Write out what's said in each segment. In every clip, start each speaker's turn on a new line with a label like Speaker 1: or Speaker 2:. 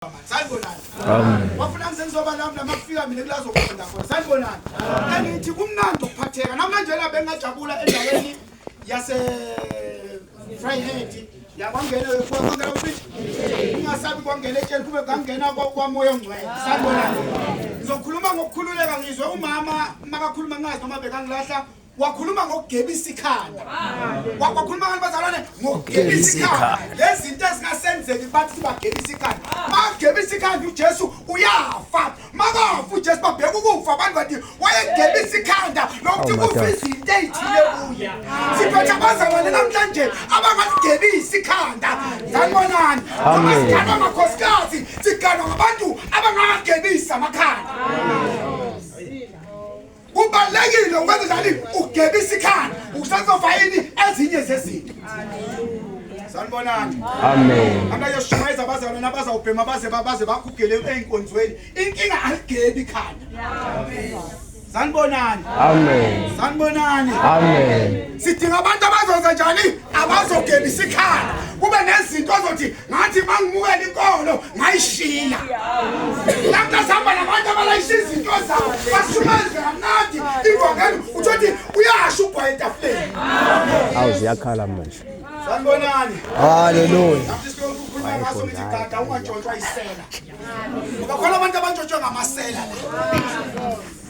Speaker 1: Sanibonani. Wafuna ngisengizoba nami makufika mina kulazokhonda khona. Sanibonani. Angithi kumnandi ukuphatheka. Namanje la bengajabula endaweni yase Vryheid. Yakwangena kwangena ufithi. Ungasabi kwangena etsheni kube kangena kwamoya ongcwele. Sanibonani. Ngizokhuluma ngokukhululeka ngizwe umama makakhuluma ngazi noma bekangilahla. Wakhuluma ngokugebisa ikhanda. Wakhuluma ngani bazalwane ngokugebisa ikhanda. Lezi zinto ezingasenzeki bathi sibagebisa ikhanda. Magebisa ikhanda uJesu uyafa. Makafa uJesu babheka ukufa abantu bathi wayegebisa ikhanda nokuthi kufa izinto ezithile kuye. Siphethe abazalwane namhlanje abangasigebisa ikhanda. Sanibonani. Amen. Amakhosikazi sigana ngabantu abangagebisa amakhanda. Kubalekile ukwenza njani ugebisa ikhanda usazofa yini ezinye zezinto. Sanibonani. Amen. Amanje sishayeza abazalwane abazawubhema baze bakhugele einkonzweni. Inkinga aligebi ikhanda. Amen. Sanibonani. Amen. Sanibonani. Amen. Sidinga abantu abazoza njani abazogebisa ikhanda. Kube nezinto ozothi ngathi mangimukela inkolo ngayishiya. Lapha sihamba nabantu abalayisha izinto zabo bashumayeza kamnandi ivangeli uthi uyasho ubhoya etafuleni.
Speaker 2: Awu ziyakhala manje.
Speaker 1: Sanibonani.
Speaker 2: Haleluya.
Speaker 1: Ukukhuluma ngaso ngithi gada ungatshontshwa isela. Ngoba khona abantu abantshontshwe ngamasela.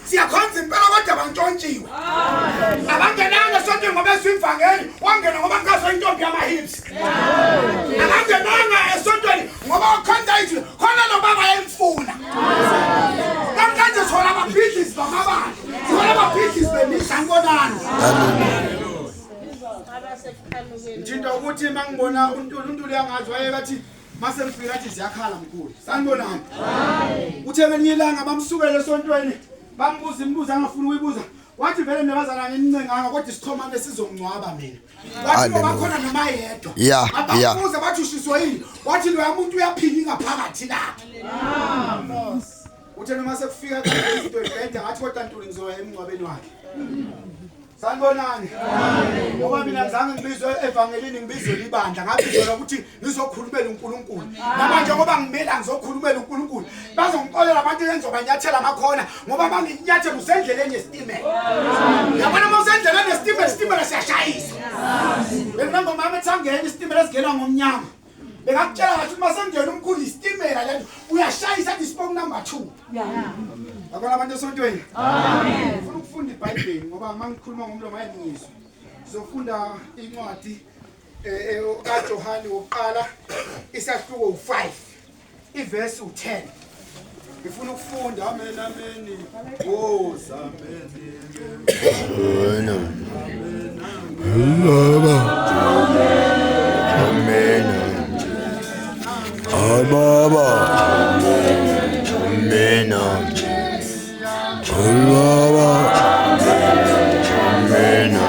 Speaker 1: Siyakhonza impela kodwa bantshontshiwe. Abangenanga sonke ngoba esivangeli, wangena ngoba ngaso intombi yamahips. Abangenanga esontweni ngoba ukhonza ithi khona lo baba yemfuna. Namhlanje thola ababhidlisi bamabala. Thola ababhidlisi bemihlangonani. Njinto ukuthi mangibona uNtulu uyangazi wayebathi mase ngifika athi ziyakhala mkhulu. Sanibonani. Uthe ngenyilanga bamsukele esontweni. Bambuza imibuzo angafuni uyibuza. Wathi vele nebazalwane enincenganga kodwa isithomane sizongcwaba mina. Wathi ngoba khona noma yedwa. Ababuza bathi ushiswa yini? Wathi lo umuntu uyaphila ngaphakathi lakhe. Uthe noma sekufika izinto ezibhedla ngathi kodwa Ntuli ngizoya emncwabeni wakhe. Sanibonani. Ngoba mina ngizange ngibizwe evangelini ngibizwe libandla ngabizwa ukuthi ngizokhulumela uNkulunkulu. Namanje ngoba ngimela ngizokhulumela uNkulunkulu. Bazongixolela abantu enzoba nyathela amakhona ngoba banginyathela usendleleni yesitimela. Yabona mawusendleleni yesitimela isitimela siyashayisa. Benamba mama ethangena isitimela sigena ngomnyama. Bekakutshela ukuthi masengena umkhulu isitimela lento uyashayisa isipong number 2. Akona abantu esontweni. Amen. Ufuna ukufunda iBhayibheli ngoba mangikhuluma ngomlomo ayengizwe. Sizofunda incwadi kaJohane wokuqala isahluko 5 iverse 10. Ngifuna ukufunda amen amen. Oh amen. Amen.
Speaker 2: Baba.
Speaker 1: Amen.
Speaker 2: Baba.
Speaker 1: Amen.
Speaker 2: Baba.
Speaker 1: Amen.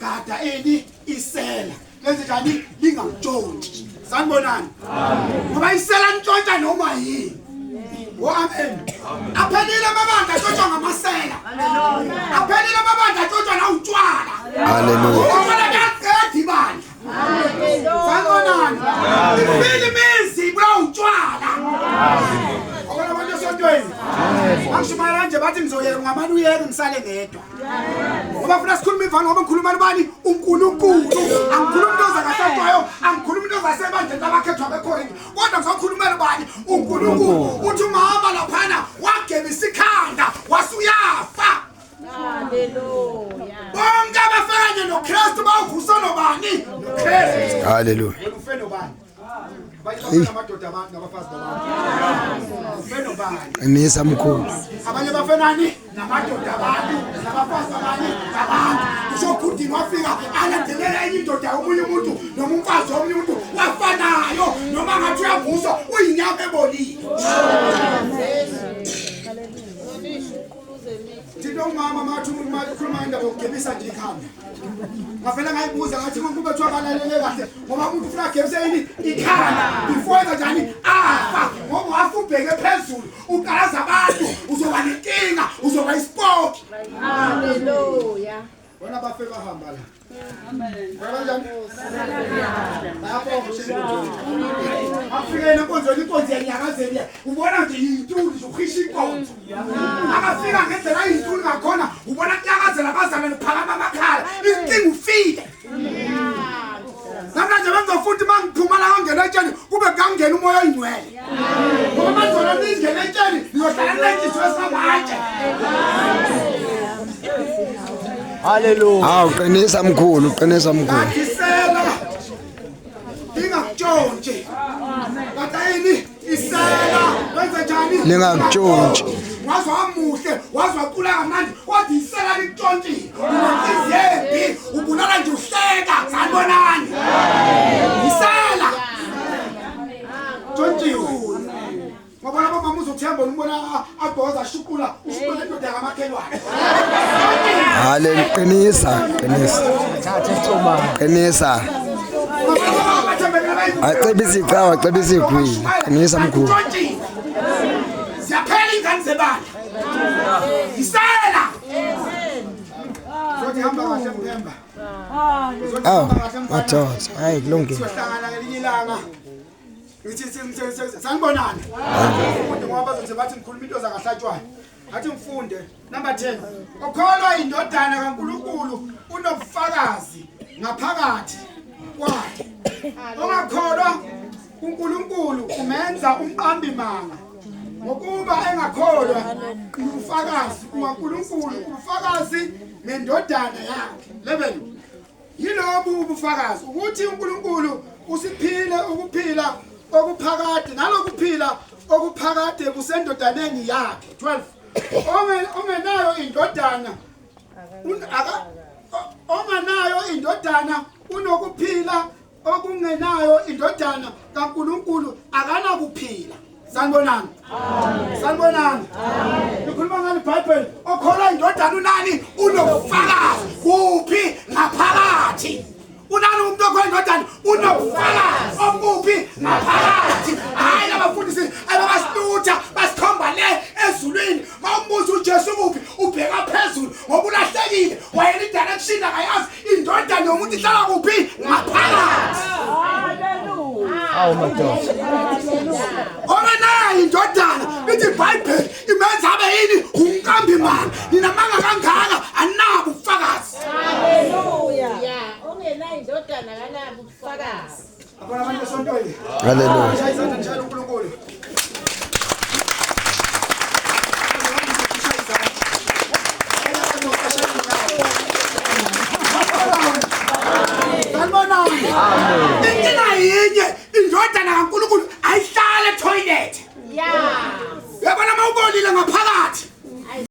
Speaker 1: Gada eni isela lenze njani lingamtshonti. Sanibonani. Ngoba isela ntshontsha noma yini. Amen. Aphelile amabandla atshotshwa ngamasela. Haleluya. Aphelile amabandla atshotshwa nawutshwala.
Speaker 2: Haleluya.
Speaker 1: Ngoba ngiyaqeda ibandla. Sanibonani. Impilo imizi bawutshwala. Ngoba abantu esontweni. Angishumayela nje bathi ngizoyeka ngamani uyeke ngisale ngedwa. Ngoba funa sikhuluma ivanga ngoba ngikhuluma nobani uNkulunkulu. Angikhulumi into zangasadwayo, angikhulumi into zasebandleni abakhethwa beKhorinto. Kodwa ngizokhulumela ubani uNkulunkulu. Uthi umama laphana wagebisa ikhanda wasuyafa. Haleluya. Bonke abafanye noKristu bawuvusa nobani? noKristu.
Speaker 2: Haleluya.
Speaker 1: Ufeno nobani? Bayibona amadoda abantu nabafazi babantu. Ufeno nobani?
Speaker 2: Emisa mkhulu.
Speaker 1: Abanye bafenani namadoda abantu nabafazi abanye abantu. Usokhudini wafika alandelela enye indoda omunye umuntu noma umfazi omunye umuntu wafanayo noma ngathi uyavuswa uyinyama ebolile. Thina umama mathi ukhuluma indaba yokugebisa nje ikhanda. ngavela ngayibuza ngathi kube kuthiwa balalele kahle ngoba umuntu ufuna gemse yini ikhala before kanjani afa ngoba afubheke phezulu ukalaza abantu uzoba nenkinga uzoba ispoke.
Speaker 3: Hallelujah.
Speaker 1: Bona bafika bahamba la. Amen. Afike nenkonzo inkonzo yanyakazeli ubona nje intuli zokhishwa inkonzo. Akafika ngendlela intuli ngakhona ubona kunyakazela bazana liphakama amakhala inkinga ufike. Namhlanje bengizofuthi mangiphuma la ngangena etsheni kube kangena umoya oyingcwele. Ngoba bazona ningena etsheni niyohlala nenhliziyo esamatshe.
Speaker 2: Hallelujah. Hawu qinisa mkhulu, qinisa mkhulu.
Speaker 1: Ngisela. Ingakutshontshe. Katayini isela wenza njani?
Speaker 2: Lingakutshontshe.
Speaker 1: Wazwa amuhle, wazwa qula kamnandi, wathi isela likutshontshe. Unokizembi, ubulala nje uhleka, sanibonani. Isela. Tshontshiwe. Ngoba lapho mama uzothemba umbona agqoza shuqula, ushukula indoda yamakhelwane.
Speaker 2: Hallelujah. Qinisa, qinisa. Thatha isithuma. Qinisa. Acebisa icawa, acebisa igwili. Qinisa mkhulu.
Speaker 1: Siyaphela ingane zebala. Isela. Zothi hamba kahle mphemba.
Speaker 2: Mathosa. Hayi kulungile.
Speaker 1: Sihlangana ngelinye ilanga. Ngithi sanibonani. Umuntu ngoba bazothi bathi ngikhuluma into zakahlatshwayo. Athi mfunde number 10. Okholwa indodana kaNkulunkulu unobufakazi ngaphakathi kwakhe. Ongakholwa uNkulunkulu umenza umqambi manga. Ngokuba engakholwa ubufakazi kuNkulunkulu ubufakazi nendodana yakhe. 11. Yilobu ubufakazi ukuthi uNkulunkulu usiphile ukuphila okuphakade nalokuphila okuphakade kusendodaneni yakhe. 12. Ongenayo indodana onganayo indodana unokuphila okungenayo indodana kaNkulunkulu akanakuphila. Sanibonani? Amen. Sanibonani? Amen. Nikhuluma ngani iBhayibheli okholwa indodana unani unobufakazi kuphi ngaphakathi. Unani umuntu okholwa indodana unobufakazi okuphi ngaphakathi. Hayi abafundisi ababasitutha basikhomba le ezulwini mawumbuza uJesu kuphi ubheka phezulu ngoba ulahlekile wayena idirection akayazi indodana yomuntu ihlala kuphi ngaphakathi. Hallelujah.
Speaker 2: Awu madoda.
Speaker 1: Ongena indodana lithi iBhayibheli imenza abe yini umqambi manga ninamanga kangaka anabo ubufakazi.
Speaker 3: Hallelujah. Yeah, ongena indodana kanabo ubufakazi.
Speaker 1: Abona abantu besontweni.
Speaker 2: Hallelujah.